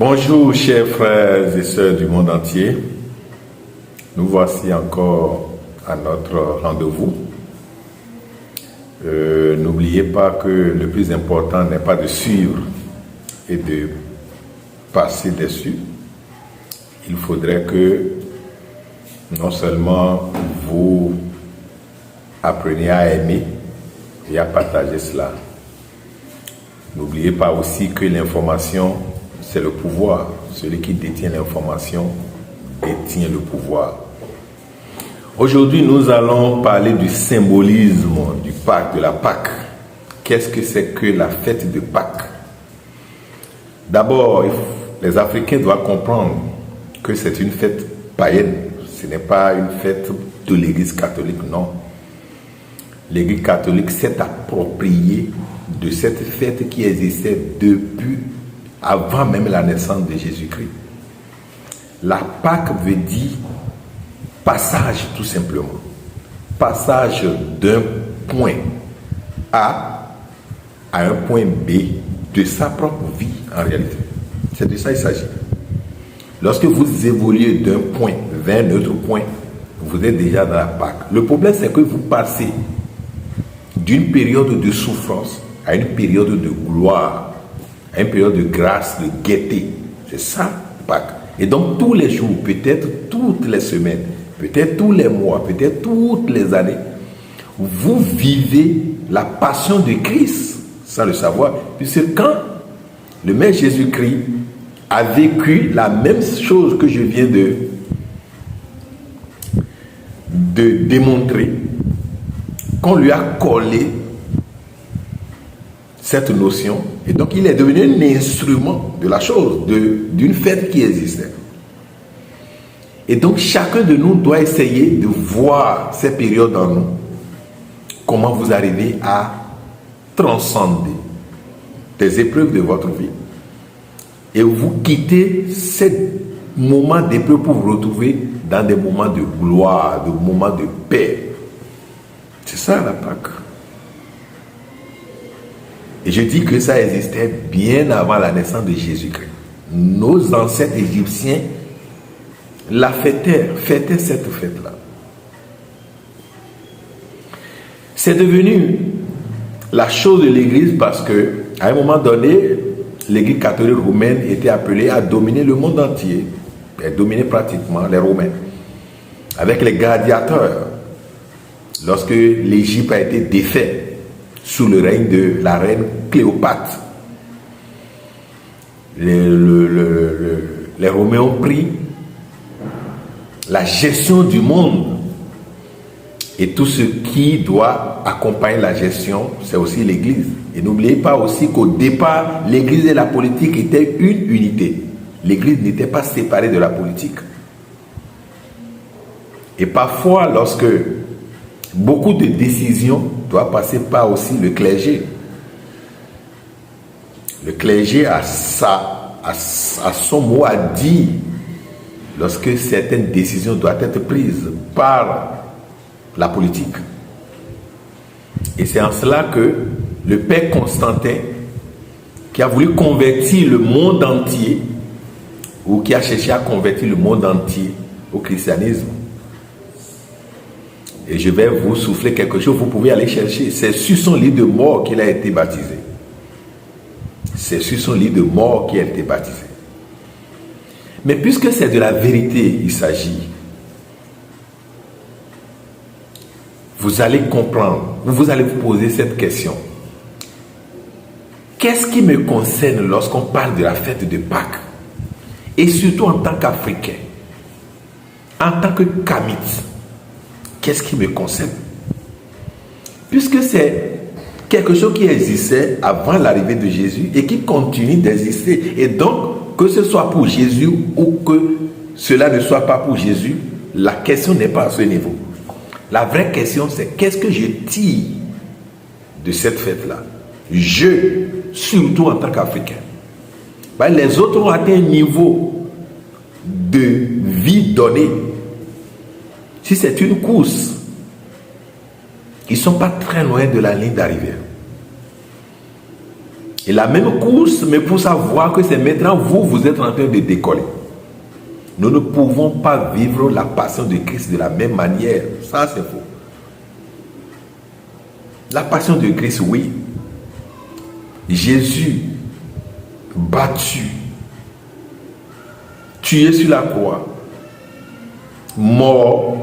Bonjour chers frères et sœurs du monde entier, nous voici encore à notre rendez-vous. N'oubliez pas que le plus important n'est pas de suivre et de passer dessus. Il faudrait que non seulement vous appreniez à aimer et à partager cela. N'oubliez pas aussi que l'information, c'est le pouvoir. Celui qui détient l'information détient le pouvoir. Aujourd'hui, nous allons parler du symbolisme du Pâques, de la Pâque. Qu'est-ce que c'est que la fête de Pâques? D'abord, les Africains doivent comprendre que c'est une fête païenne. Ce n'est pas une fête de l'Église catholique, non. L'Église catholique s'est appropriée de cette fête qui existait depuis avant même la naissance de Jésus-Christ. La Pâque veut dire passage tout simplement. Passage d'un point A à un point B de sa propre vie en réalité. C'est de ça qu'il s'agit. Lorsque vous évoluez d'un point vers un autre point, vous êtes déjà dans la Pâque. Le problème c'est que vous passez d'une période de souffrance à une période de gloire, à une période de grâce, de gaieté. C'est ça, Pâques. Et donc tous les jours, peut-être toutes les semaines, peut-être tous les mois, peut-être toutes les années, vous vivez la passion de Christ sans le savoir. Puisque quand le Maître Jésus-Christ a vécu la même chose que je viens de démontrer, qu'on lui a collé cette notion, et donc il est devenu un instrument de la chose, d'une fête qui existait. Et donc chacun de nous doit essayer de voir ces périodes en nous, comment vous arrivez à transcender des épreuves de votre vie, et vous quittez ces moments d'épreuve pour vous retrouver dans des moments de gloire, des moments de paix. C'est ça la Pâque. Et je dis que ça existait bien avant la naissance de Jésus-Christ. Nos ancêtres égyptiens la fêtaient cette fête-là. C'est devenu la chose de l'Église parce que, à un moment donné, l'Église catholique romaine était appelée à dominer le monde entier. Elle dominait pratiquement les Romains. Avec les gladiateurs. Lorsque l'Égypte a été défaite sous le règne de la reine Cléopâtre, les Romains ont pris la gestion du monde, et tout ce qui doit accompagner la gestion, c'est aussi l'Église. Et n'oubliez pas aussi qu'au départ, l'Église et la politique étaient une unité. L'Église n'était pas séparée de la politique. Et parfois, lorsque beaucoup de décisions doivent passer par aussi le clergé. Le clergé a son mot à dire lorsque certaines décisions doivent être prises par la politique. Et c'est en cela que le père Constantin, qui a voulu convertir le monde entier, ou qui a cherché à convertir le monde entier au christianisme, et je vais vous souffler quelque chose, vous pouvez aller chercher. C'est sur son lit de mort qu'il a été baptisé. C'est sur son lit de mort qu'il a été baptisé. Mais puisque c'est de la vérité, il s'agit, vous allez comprendre, vous allez vous poser cette question. Qu'est-ce qui me concerne lorsqu'on parle de la fête de Pâques? Et surtout en tant qu'Africain, en tant que Kamite, qu'est-ce qui me concerne? Puisque c'est quelque chose qui existait avant l'arrivée de Jésus et qui continue d'exister. Et donc, que ce soit pour Jésus ou que cela ne soit pas pour Jésus, la question n'est pas à ce niveau. La vraie question, c'est qu'est-ce que je tire de cette fête-là? Surtout en tant qu'Africain. Les autres ont atteint un niveau de vie donné. Si c'est une course, ils ne sont pas très loin de la ligne d'arrivée. Et la même course me pousse à voir que c'est maintenant vous êtes en train de décoller. Nous ne pouvons pas vivre la passion de Christ de la même manière. Ça, c'est faux. La passion de Christ, oui. Jésus, battu, tué sur la croix, mort,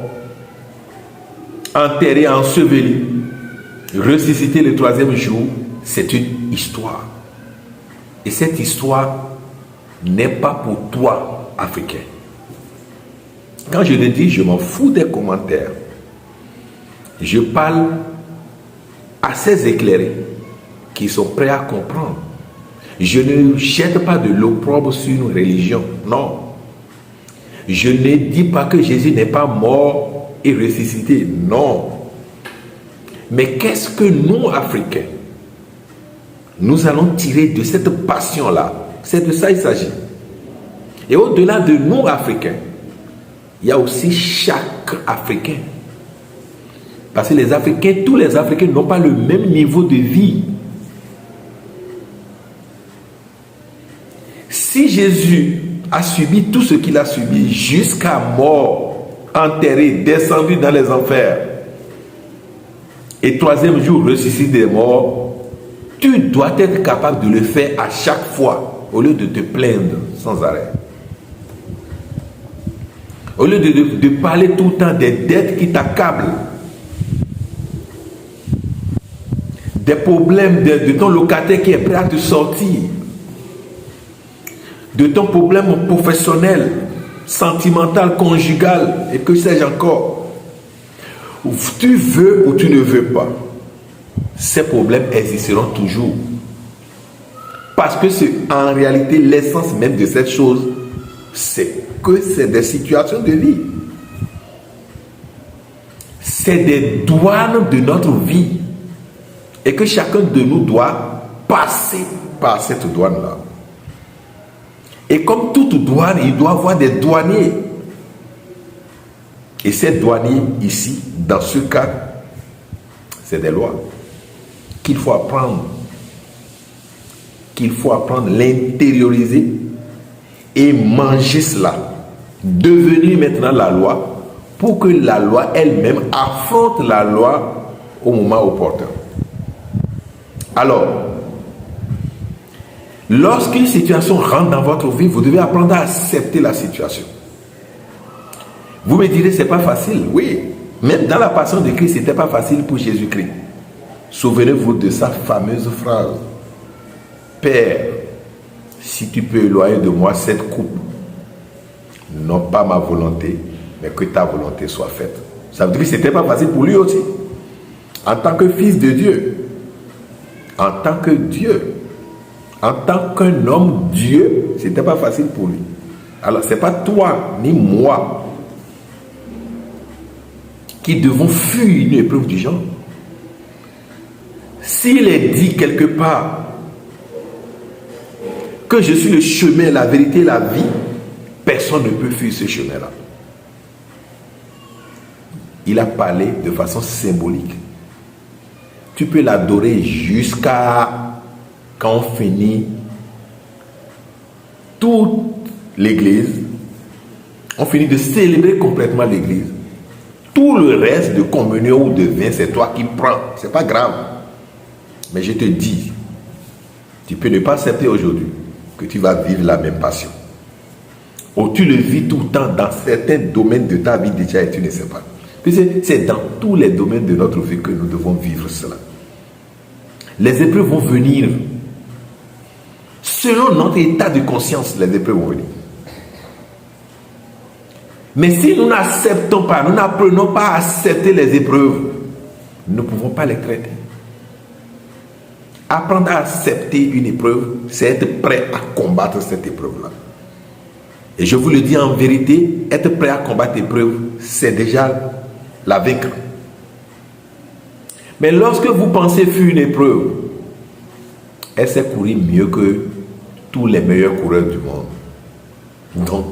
enterré, enseveli, ressuscité le 3e jour, c'est une histoire. Et cette histoire n'est pas pour toi, Africain. Quand je le dis, je m'en fous des commentaires. Je parle à ces éclairés qui sont prêts à comprendre. Je ne jette pas de l'opprobre sur une religion, non. Je ne dis pas que Jésus n'est pas mort et ressuscité, non. Mais qu'est-ce que nous, Africains, nous allons tirer de cette passion-là? C'est de ça qu'il s'agit. Et au-delà de nous, Africains, il y a aussi chaque Africain. Parce que les Africains, tous les Africains n'ont pas le même niveau de vie. Si Jésus a subi tout ce qu'il a subi jusqu'à mort, enterré, descendu dans les enfers, et 3e jour ressuscité des morts, tu dois être capable de le faire à chaque fois, au lieu de te plaindre sans arrêt. Au lieu de parler tout le temps des dettes qui t'accablent, des problèmes de ton locataire qui est prêt à te sortir, de ton problème professionnel, sentimental, conjugal, et que sais-je encore. Tu veux ou tu ne veux pas, ces problèmes existeront toujours. Parce que c'est en réalité l'essence même de cette chose, c'est que c'est des situations de vie. C'est des douanes de notre vie. Et que chacun de nous doit passer par cette douane-là. Et comme toute douane, il doit y avoir des douaniers. Et ces douaniers ici, dans ce cas, c'est des lois qu'il faut apprendre. Qu'il faut apprendre, l'intérioriser et manger cela. Devenir maintenant la loi pour que la loi elle-même affronte la loi au moment opportun. Alors, lorsqu'une situation rentre dans votre vie, vous devez apprendre à accepter la situation. Vous me direz, c'est pas facile. Oui, même dans la passion de Christ, c'était pas facile pour Jésus-Christ. Souvenez-vous de sa fameuse phrase. Père, si tu peux éloigner de moi cette coupe, non pas ma volonté, mais que ta volonté soit faite. Ça veut dire que ce n'était pas facile pour lui aussi. En tant que fils de Dieu, en tant que Dieu, en tant qu'un homme Dieu, ce n'était pas facile pour lui. Alors, ce n'est pas toi ni moi qui devons fuir une épreuve du genre. S'il est dit quelque part que je suis le chemin, la vérité, la vie, personne ne peut fuir ce chemin-là. Il a parlé de façon symbolique. Tu peux l'adorer jusqu'à quand on finit toute l'église, on finit de célébrer complètement l'église. Tout le reste de communion ou de vin, c'est toi qui prends. C'est pas grave. Mais je te dis, tu peux ne pas accepter aujourd'hui que tu vas vivre la même passion. Ou tu le vis tout le temps dans certains domaines de ta vie déjà et tu ne sais pas. C'est dans tous les domaines de notre vie que nous devons vivre cela. Les épreuves vont venir. Selon notre état de conscience, les épreuves vont venir. Mais si nous n'acceptons pas, nous n'apprenons pas à accepter les épreuves, nous ne pouvons pas les traiter. Apprendre à accepter une épreuve, c'est être prêt à combattre cette épreuve-là. Et je vous le dis en vérité, être prêt à combattre l'épreuve, c'est déjà la vaincre. Mais lorsque vous pensez fuir une épreuve, elle sait courir mieux que tous les meilleurs coureurs du monde. Donc,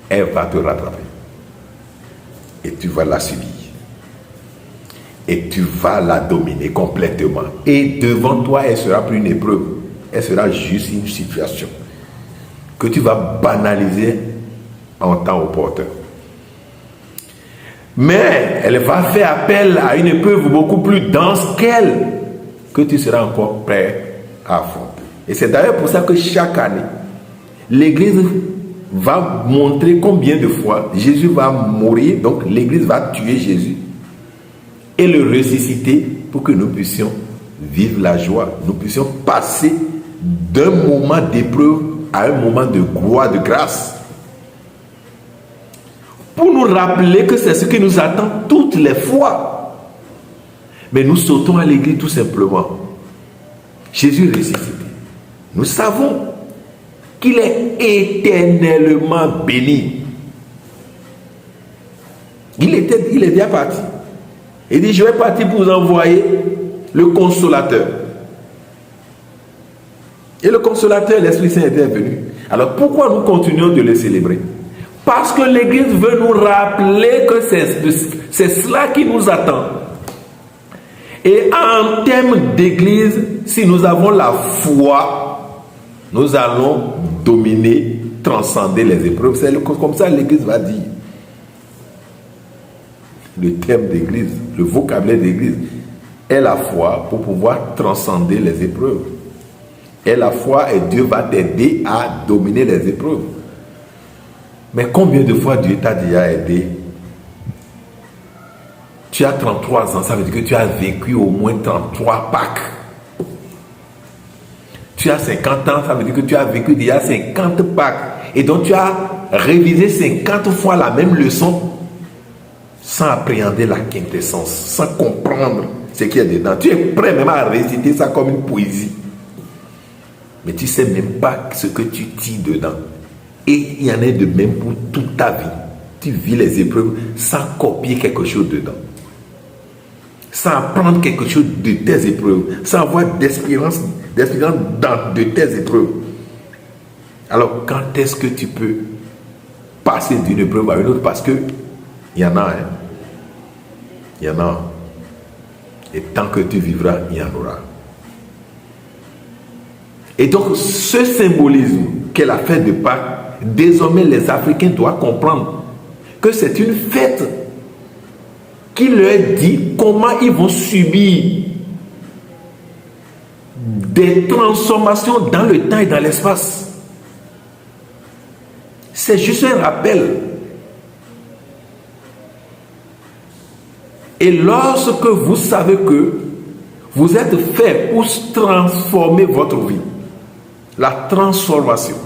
elle va te rattraper. Et tu vas la subir. et tu vas la dominer complètement. Et devant toi, elle sera plus une épreuve. Elle sera juste une situation que tu vas banaliser en temps opportun. Mais elle va faire appel à une épreuve beaucoup plus dense qu'elle, que tu seras encore prêt à affronter. Et c'est d'ailleurs pour ça que chaque année, l'Église va montrer combien de fois Jésus va mourir, donc l'Église va tuer Jésus et le ressusciter pour que nous puissions vivre la joie, nous puissions passer d'un moment d'épreuve à un moment de gloire, de grâce. Pour nous rappeler que c'est ce qui nous attend toutes les fois. Mais nous sautons à l'église tout simplement. Jésus ressuscité. Nous savons qu'il est éternellement béni. Il est déjà parti. Il dit, je vais partir pour vous envoyer le consolateur. Et le consolateur, l'Esprit Saint était venu. Alors pourquoi nous continuons de le célébrer? Parce que l'Église veut nous rappeler que c'est cela qui nous attend. Et en termes d'Église, si nous avons la foi, nous allons dominer, transcender les épreuves. C'est comme ça que l'Église va dire. Le terme d'Église, le vocabulaire d'Église est la foi pour pouvoir transcender les épreuves. Et la foi, et Dieu va t'aider à dominer les épreuves. Mais combien de fois Dieu t'a déjà aidé? Tu as 33 ans, ça veut dire que tu as vécu au moins 33 Pâques. Tu as 50 ans, ça veut dire que tu as vécu déjà 50 Pâques. Et donc tu as révisé 50 fois la même leçon sans appréhender la quintessence, sans comprendre ce qu'il y a dedans. Tu es prêt même à réciter ça comme une poésie. Mais tu ne sais même pas ce que tu tires dedans. Et il y en a de même pour toute ta vie. Tu vis les épreuves sans copier quelque chose dedans. Sans apprendre quelque chose de tes épreuves. Sans avoir d'expérience de tes épreuves. Alors, quand est-ce que tu peux passer d'une épreuve à une autre? Parce que il y en a. Hein? Il y en a. Et tant que tu vivras, il y en aura. Et donc, ce symbolisme qu'est la fête de Pâques, désormais les Africains doivent comprendre que c'est une fête qui leur dit comment ils vont subir des transformations dans le temps et dans l'espace. C'est juste un rappel. Et lorsque vous savez que vous êtes fait pour transformer votre vie, la transformation.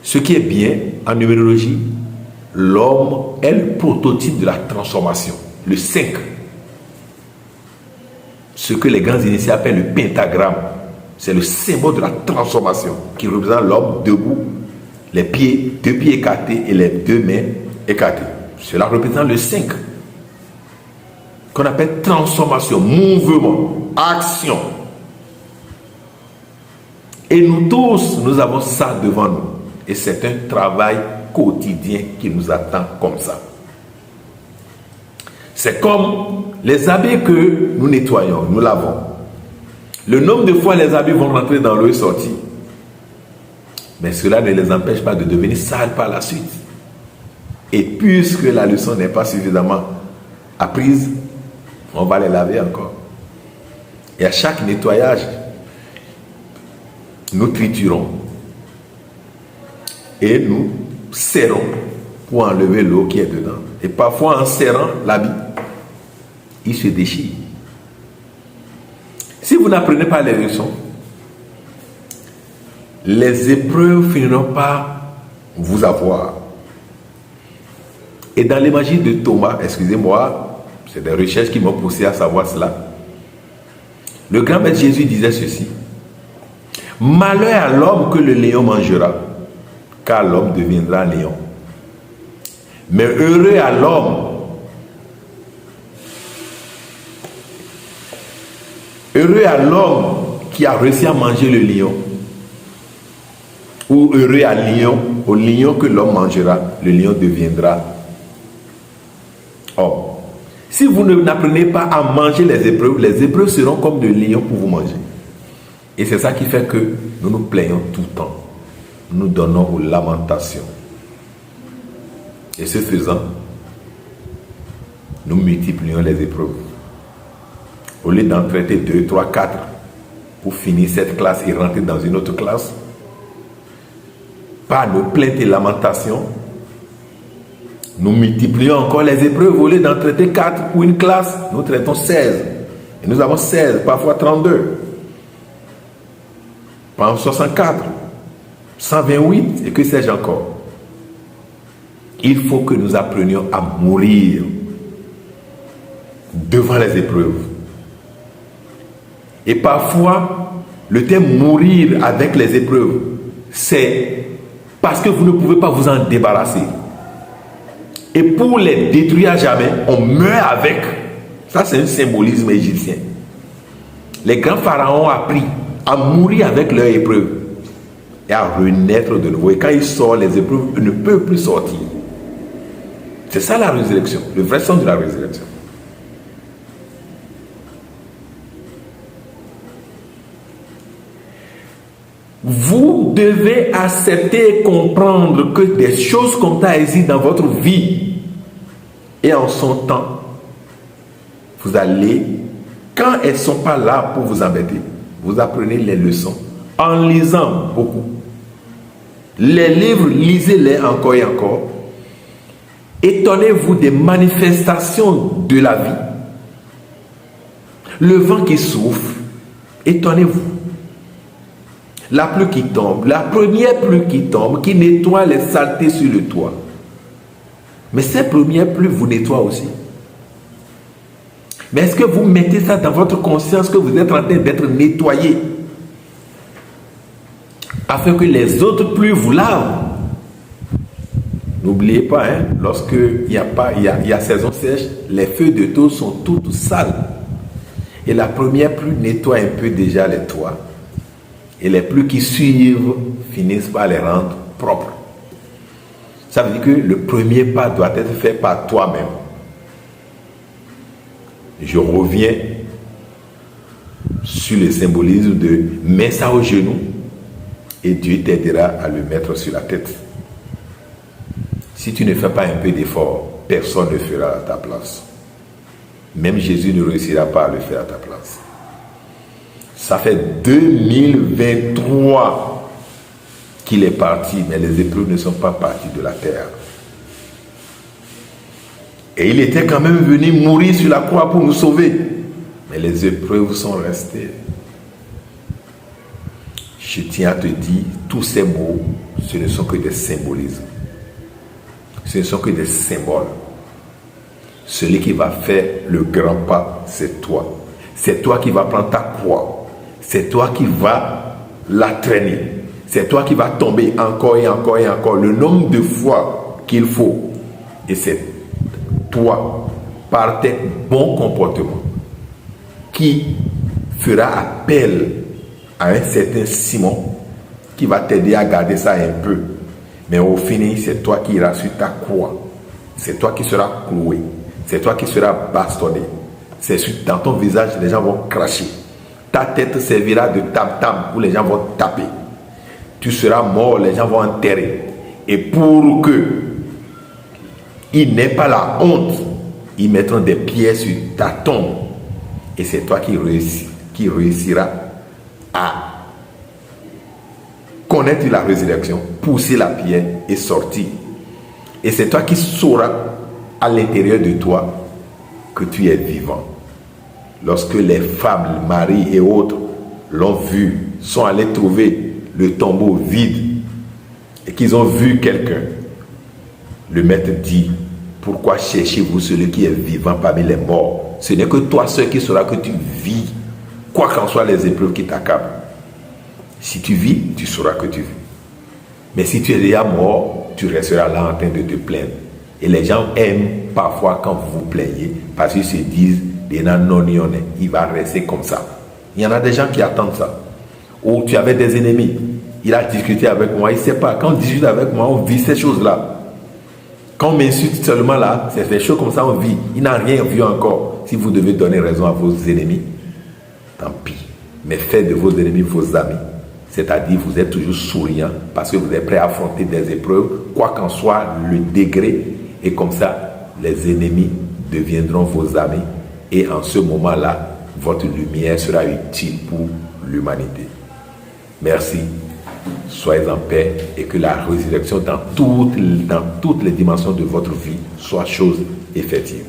Ce qui est bien en numérologie, l'homme est le prototype de la transformation, le 5. Ce que les grands initiés appellent le pentagramme, c'est le symbole de la transformation qui représente l'homme debout, les pieds, 2 pieds écartés et les 2 mains écartées. Cela représente le 5, qu'on appelle transformation, mouvement, action. Et nous tous, nous avons ça devant nous. Et c'est un travail quotidien qui nous attend comme ça. C'est comme les habits que nous nettoyons, nous lavons. Le nombre de fois les habits vont rentrer dans l'eau et sortir. Mais cela ne les empêche pas de devenir sales par la suite. Et puisque la leçon n'est pas suffisamment apprise, on va les laver encore. Et à chaque nettoyage, nous triturons et nous serrons pour enlever l'eau qui est dedans. Et parfois, en serrant l'habit, il se déchire. Si vous n'apprenez pas les leçons, les épreuves finiront par vous avoir. Et dans l'évangile de Thomas, excusez-moi, c'est des recherches qui m'ont poussé à savoir cela. Le grand maître Jésus disait ceci: malheur à l'homme que le lion mangera, car l'homme deviendra lion. Mais heureux à l'homme qui a réussi à manger le lion, ou heureux au lion que l'homme mangera, le lion deviendra homme. Si vous n'apprenez pas à manger les épreuves seront comme de lions pour vous manger. Et c'est ça qui fait que nous nous plaignons tout le temps. Nous donnons aux lamentations. Et ce faisant, nous multiplions les épreuves. Au lieu d'en traiter 2, 3, 4 pour finir cette classe et rentrer dans une autre classe, par nos plaintes et lamentations, nous multiplions encore les épreuves. Au lieu d'en traiter 4 pour une classe, nous traitons 16. Et nous avons 16, parfois 32. Par 64, 128 et que sais-je encore. Il faut que nous apprenions à mourir devant les épreuves. Et parfois, le terme mourir avec les épreuves, c'est parce que vous ne pouvez pas vous en débarrasser. Et pour les détruire à jamais, on meurt avec. Ça, c'est un symbolisme égyptien. Les grands pharaons ont appris à mourir avec leurs épreuves et à renaître de nouveau. Et quand ils sortent, les épreuves ne peuvent plus sortir. C'est ça la résurrection, le vrai sens de la résurrection. Vous devez accepter et comprendre que des choses comme ça existent dans votre vie. Et en son temps, vous allez, quand elles ne sont pas là pour vous embêter, vous apprenez les leçons en lisant beaucoup. Les livres, lisez-les encore et encore. Étonnez-vous des manifestations de la vie. Le vent qui souffle, étonnez-vous. La pluie qui tombe, la première pluie qui tombe, qui nettoie les saletés sur le toit. Mais cette première pluie vous nettoie aussi. Mais est-ce que vous mettez ça dans votre conscience que vous êtes en train d'être nettoyé afin que les autres pluies vous lavent? N'oubliez pas, lorsque il y a saison sèche, les feuilles de tôle sont toutes sales. Et la première pluie nettoie un peu déjà les toits. Et les pluies qui suivent finissent par les rendre propres. Ça veut dire que le premier pas doit être fait par toi-même. Je reviens sur le symbolisme de mets ça au genou et Dieu t'aidera à le mettre sur la tête. Si tu ne fais pas un peu d'effort, personne ne le fera à ta place. Même Jésus ne réussira pas à le faire à ta place. Ça fait 2023 qu'il est parti, mais les épreuves ne sont pas parties de la terre. Et il était quand même venu mourir sur la croix pour nous sauver. Mais les épreuves sont restées. Je tiens à te dire, tous ces mots, ce ne sont que des symbolismes. Ce ne sont que des symboles. Celui qui va faire le grand pas, c'est toi. C'est toi qui vas prendre ta croix. C'est toi qui vas la traîner. C'est toi qui vas tomber encore et encore et encore. Le nombre de fois qu'il faut. Et c'est toi, par tes bons comportements, qui fera appel à un certain Simon qui va t'aider à garder ça un peu. Mais au final, c'est toi qui iras sur ta croix. C'est toi qui seras cloué. C'est toi qui seras bastonné. C'est dans ton visage, les gens vont cracher. Ta tête servira de tam-tam où les gens vont taper. Tu seras mort, les gens vont enterrer. Et pour que il n'ait pas la honte, ils mettront des pierres sur ta tombe. Et c'est toi qui réussira à connaître la résurrection, pousser la pierre et sortir. Et c'est toi qui sauras à l'intérieur de toi que tu es vivant. Lorsque les femmes, Marie et autres l'ont vu, sont allés trouver le tombeau vide et qu'ils ont vu quelqu'un, le maître dit: pourquoi cherchez-vous celui qui est vivant parmi les morts? Ce n'est que toi seul qui sauras que tu vis, quoi qu'en soient les épreuves qui t'accablent. Si tu vis, tu sauras que tu vis. Mais si tu es déjà mort, tu resteras là en train de te plaindre. Et les gens aiment parfois quand vous vous plaignez, parce qu'ils se disent: il va rester comme ça. Il y en a des gens qui attendent ça. Ou tu avais des ennemis, il a discuté avec moi, il ne sait pas. Quand on discute avec moi, on vit ces choses-là. Quand on m'insulte seulement là, c'est des choses comme ça on vit. Il n'a rien vu encore. Si vous devez donner raison à vos ennemis, tant pis. Mais faites de vos ennemis vos amis. C'est-à-dire vous êtes toujours souriant parce que vous êtes prêt à affronter des épreuves, quoi qu'en soit le degré. Et comme ça, les ennemis deviendront vos amis. Et en ce moment-là, votre lumière sera utile pour l'humanité. Merci. Soyez en paix et que la résurrection dans toutes les dimensions de votre vie soit chose effective.